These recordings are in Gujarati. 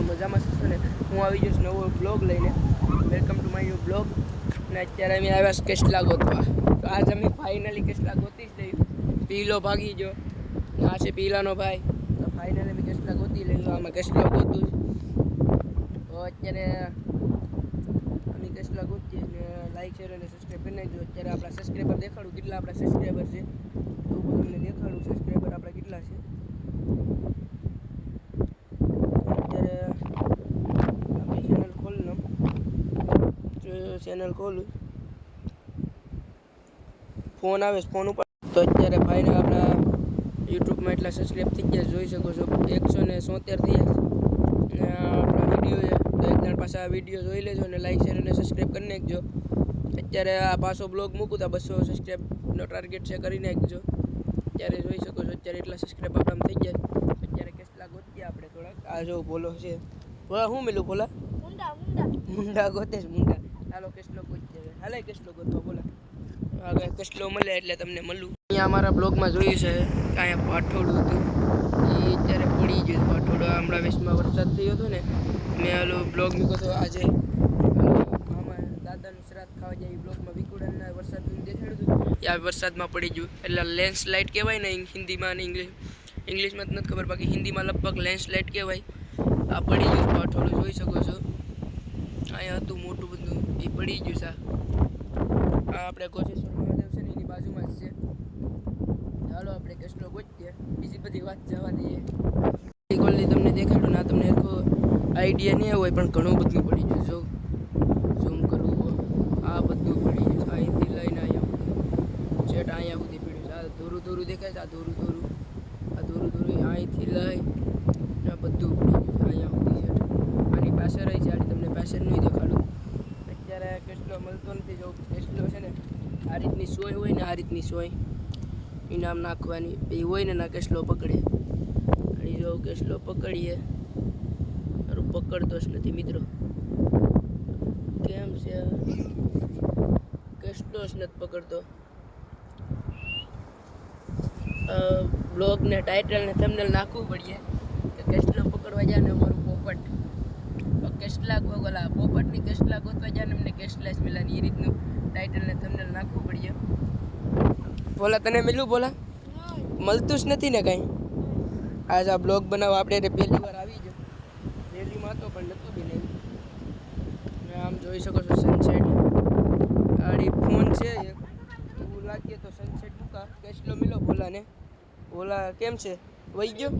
મજામાં છો ને? હું આવી જઈશ નવો બ્લોગ લઈને. Welcome to my new blog. અને અત્યારે અમે આવ્યા કેસલા ગોતવા. તો આજ અમે ફાઇનલી કેસલા ગોતી જ લઈ. પીલો ભાગી ગયો. આ છે પીલાનો ભાઈ. તો ફાઇનલી અમે કેસલા ગોતી લઈ. આમાં કેસલા ગોતું. તો અત્યારે અમે કેસલા ગોતીએ ને લાઈક શેર અને સબસ્ક્રાઈબ કરી નાખજો. અત્યારે આપણા સબસ્ક્રાઈબર દેખાડું કેટલા આપણા સબસ્ક્રાઈબર છે. તો તમને દેખાડું સબસ્ક્રાઈબર આપણા કેટલા છે. ચેનલ ખોલું ફોન આવે ફોન ઉપર. તો અત્યારે ફાઇનલ આપણા યુટ્યુબમાં એટલા સબસ્ક્રાઈબ થઈ ગયા જોઈ શકો છો. 170 થઈ ગયા ને આપણા વિડીયો તો એકદમ પાછા આ વિડીયો જોઈ લેજો અને લાઈક શેર અને સબસ્ક્રાઈબ કરી નાખજો. અત્યારે આ પાછો બ્લોગ મૂકું તો 200 સબસ્ક્રાઈબનો ટાર્ગેટ છે, કરી નાખજો. અત્યારે જોઈ શકો છો અત્યારે એટલા સબસ્ક્રાઈબ આપણા થઈ ગયા. અત્યારે કેટલા ગોતીએ આપણે થોડાક. આ જો બોલો છે હું મિલું બોલા મુંડા ગોતે છે મુંડા. હાલો કેટલો ગોતીએ હાલે કેટલો ગોતવા બોલા. આગળ કસલો મળે એટલે તમને મળું. અહીંયા અમારા બ્લોગમાં જોયું છે કે અહીંયા પાઠોડું હતું એ અત્યારે પડી ગયું. પાઠોડું હમણાં વેસ્ટમાં વરસાદ થયો હતો ને મેં હાલો બ્લોગ મૂક્યો હતો આજે. મામા દાદાનું શ્રાદ્ધ ખાવા જાય એ બ્લોગમાં વિકુડાના વરસાદનું દેખાડ્યું હતું. આ વરસાદમાં પડી ગયું એટલે લેન્ડસ્લાઇડ કહેવાય ને હિન્દીમાં અને ઇંગ્લિશમાં જ નથી ખબર, બાકી હિન્દીમાં લગભગ લેન્ડસ્લાઇડ કહેવાય. આ પડી ગયું પાઠોડું જોઈ શકો છો. અહીંયા હતું મોટું બધું એ પડી ગયું સા. આ આપણે ઘોષેશ્વર મહાદેવ છે ને એની બાજુમાં જ છે. ચાલો આપણે કસલો ગોતીએ, બીજી બધી વાત જવા દઈએ. કોલની તમને દેખાડું ના તમને આખો આઈડિયા નહીં હોય પણ ઘણું બધું પડી ગયું. જો ઝૂમ કરવું આ બધું પડી ગયું. અહીંથી લઈને અહીંયા ચેટ અહીંયા સુધી પડ્યું છે. આ ધોરું ધોરું દેખાય છે. આ ધોરું ધોરું અહીંથી લઈ આ બધું પડી ગયું અહીંયા સુધી છે. આની પાસે રહી છે. આની તમને પાસે નહીં દેખાડું. અત્યારે કેટલો મળતો નથી. જો કેટલો છે ને આ રીતની સોય હોય ને, આ રીતની સોય ઇનામ નાખવાની એ હોય ને ના કેટલો પકડે. અને જો કેટલો પકડીએ મારું પકડતો જ નથી મિત્રો. કેમ છે કેટલો જ નથી પકડતો. બ્લોગને ટાઇટલ ને થંબનેલ નાખવું પડે કે કેટલો પકડવા જાય ને અમારું પોપટ. કેટલાક ઓલા પોપટની કેટલા ગોતવા જાય ને અમને કેટલા જ મિલાની એ રીતનું ટાઇટલ ને થંબનેલ નાખવું પડે. બોલા તને મિલું બોલા મળતું જ નથી ને કાંઈ. આજ આ બ્લોગ બનાવવા આપણે પહેલી વાર આવી ગયો. રેલીમાં તો પણ નહોતું બી નહીં. આમ જોઈ શકો છો સનસેટ. આડી ફોન છે એવું લાગીએ તો સનસેટ મૂકા કેટલો મિલો બોલાને. બોલા કેમ છે વહી ગયો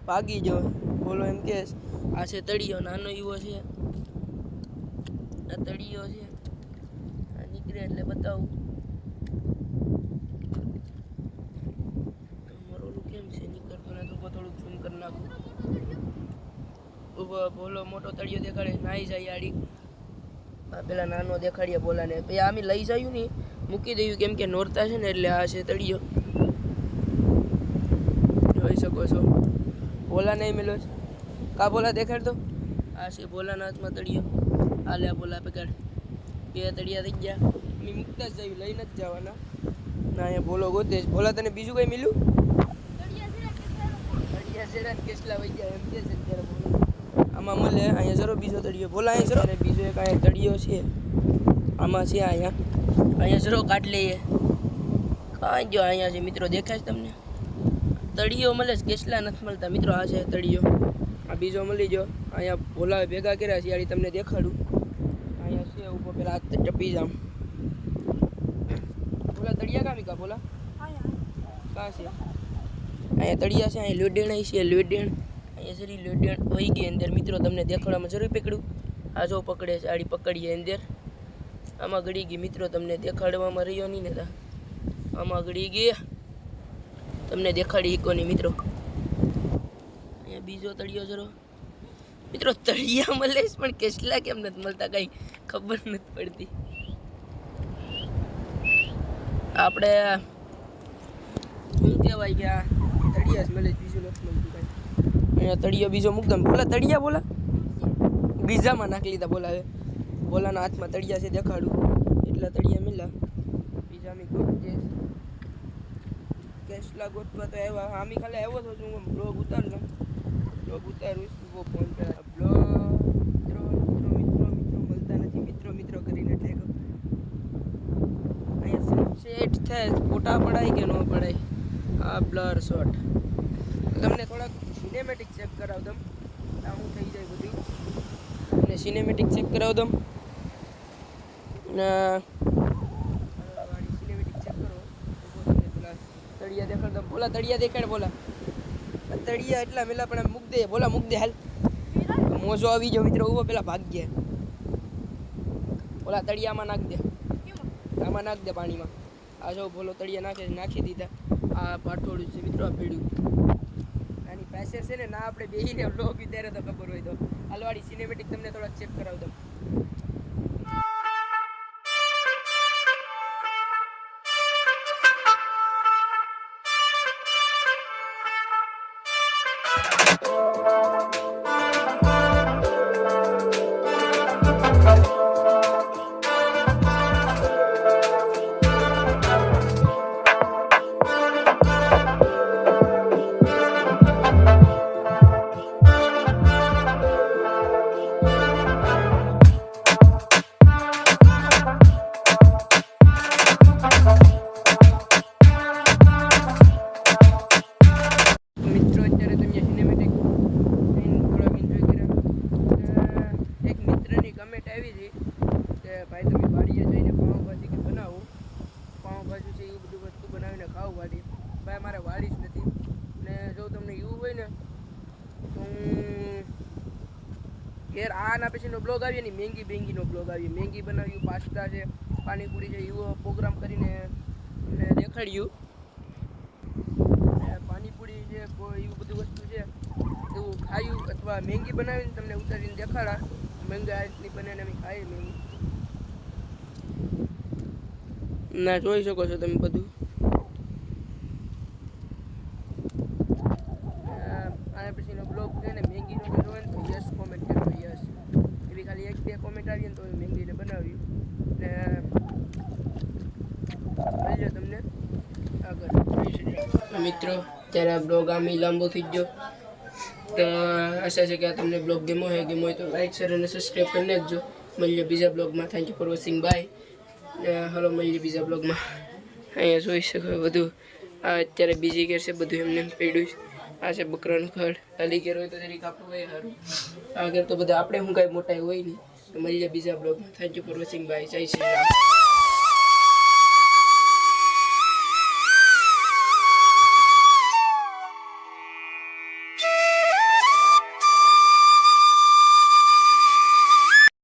ભાગી ગયો બોલો એમ કે. આ છે તળિયો નાનો એવો છે. આ તળિયો છે. આ નીકળે એટલે બતાવું. અમારું કેમ છે નીકળતું ને તો થોડુંક ઝૂમ કરી નાખું. બોલો મોટો તળિયો દેખાડે નાઈ જાય આડી. આ પેલા નાનો દેખાડીએ બોલાને પછી આમી લઈ જાયું ને મૂકી દઈએ કેમ કે નોરતા છે ને એટલે આ છે તળિયો જોઈ શકો છો. બોલા નહીં મેલો છે કા બોલા દેખાડ તો. આ છે બોલાના હાથમાં તળિયો. આ લે બોલા પકડ. બે તળિયા થઈ ગયા. મેં મૂકતા જ જયું લઈને જ જવાના ના. અહીંયા બોલો ગોતે બોલા તને બીજું કઈ મિલું. તળિયા જેડા કેટલા વહી ગયા એમ કે છે અત્યારે બોલો. આમાં મળે અહીંયા જરો બીજો તળિયો બોલા. અહીંયા જરો બીજો એક અહીંયા તળિયો છે. આમાં છે અહીંયા જરો કાઢ લઈએ. કાંઈ જો અહીંયા છે મિત્રો દેખાય છે તમને. તળિયો મળે છે કેટલા નથી મળતા મિત્રો. આ છે તળિયો. આ બીજો મળી ગયો. અહીંયા ભોલા ભેગા કર્યા છે તમને દેખાડું. અહીંયા છે ઉપર પેલા ચપી જામ બોલા તળિયા કામી કા બોલા કાં છે. અહીંયા તળિયા છે. અહીંયા લોડેણ છે લોડેણ. અહીંયા સરી લોડેણ વહી ગઈ અંદર મિત્રો તમને દેખાડવામાં જરૂર પકડ્યું. આ જો પકડે છે આડી પકડીએ અંદર. આમાં ગળી ગઈ મિત્રો તમને દેખાડવામાં રહ્યો નહીં ને. આમાં ગળી ગઈ તમને દેખાડી ઇકોની મિત્રો. અહીંયા બીજો તળિયો જરો મિત્રો. તળિયા મળે પણ કેટલા કેમ નથી મળતા કઈ ખબર નથી પડતી. આપણે શું કહેવાય કે આ તળિયા જ મળે બીજું નથી મળતું કાંઈ. અહીંયા તળિયો બીજો મૂકદમ બોલા તળિયા બોલા બીજામાં નાખી લીધા બોલા. હવે બોલાના હાથમાં તળિયા છે દેખાડું એટલા તળિયા મિલા. બીજા મેં ગોતજે કેટલા ગોતવા તો આવ્યા. આમી ખાલી આવ્યો તો હું બ્લોગ ઉતારું બ્લોગ ઉતારું ફોન બ્લોગ થાય ફોટા પડાય કે ન પડાય. આ બ્લર શોટ તમને થોડાક સિનેમેટિક ચેક કરાવ દઉં હું થઈ જાય બધું અને સિનેમેટિક ચેક કરાવ દઉં સિનેમેટિક ચેક કરો પેલા તળિયા દેખાડ દઉં. બોલા તળિયા દેખાડ. બોલા તળિયા એટલા મેલા પણ મૂક દે. બોલા મૂક દે હાલ. મોજો આવી ગયો મિત્રો ઉભો પેલા ભાગ ગયા. બોલા તળિયામાં નાખ દે. આમાં નાખ દે પાણીમાં. આ જો બોલો તળિયા નાખી દીધા. આ પાઠોળું છે મિત્રો આ પીડ્યું. આની પાસે છે ને ના આપણે બેહીને બ્લોગ ત્યારે તો ખબર હોય તો હાલવાડી સિનેમેટિક તમને થોડાક ચેક કરાવ દઉં. ભાઈ તમે વાડીએ જઈને પાઉંભાજી કે બનાવો. પાઉંભાજી છે એવું બધું વસ્તુ બનાવીને ખાવું વાડી. ભાઈ મારે વાડી જ નથી ને જો તમને એવું હોય ને તો હું ઘેર આના પછીનો બ્લોગ આવીએ ને મેંગીનો બ્લોગ આવીએ. મેંગી બનાવ્યું, પાસ્તા છે, પાણીપુરી છે એવો પ્રોગ્રામ કરીને અમને દેખાડ્યું. પાણીપુરી છે કોઈ એવું બધું વસ્તુ છે એવું ખાયું અથવા મેંગી બનાવીને તમને ઉતારીને દેખાડા. મેંગી આ રીતની બને ને અમે ખાઈએ મેંગી ના જોઈ શકો છો તમે બધું. આના પછીનો બ્લોગ છે ને મેંગીનો જો હોય ને તો યસ કોમેન્ટ કરજો. યસ એવી ખાલી 1-2 કોમેન્ટ આવી ને તો મેંગીને બનાવ્યું ને મળીએ તમને આગળ. મિત્રો ત્યારે આ બ્લોગ આમ લાંબો થઈ ગયો તો આશા છે કે આ તમને બ્લોગ ગમ્યો હોય તો લાઈક શેર અને સબસ્ક્રાઈબ કરી નાખજો. મળીએ બીજા બ્લોગમાં. Thank you for watching. Bye. Hello મળીએ બીજા બ્લોગમાં. અહીંયા જોઈ શકો બધું આ અત્યારે બીજી ઘેર છે બધું એમને પડ્યું છે. આ છે બકરાનું ખડ. ખાલી ઘેર હોય તો જરીક આપણું હોય સારું. આ ઘેર તો બધા આપણે શું કાંઈ મોટા હોય નહીં. મળીએ બીજા બ્લોગમાં. Thank you for watching. Bye. જય શ્રી રામ.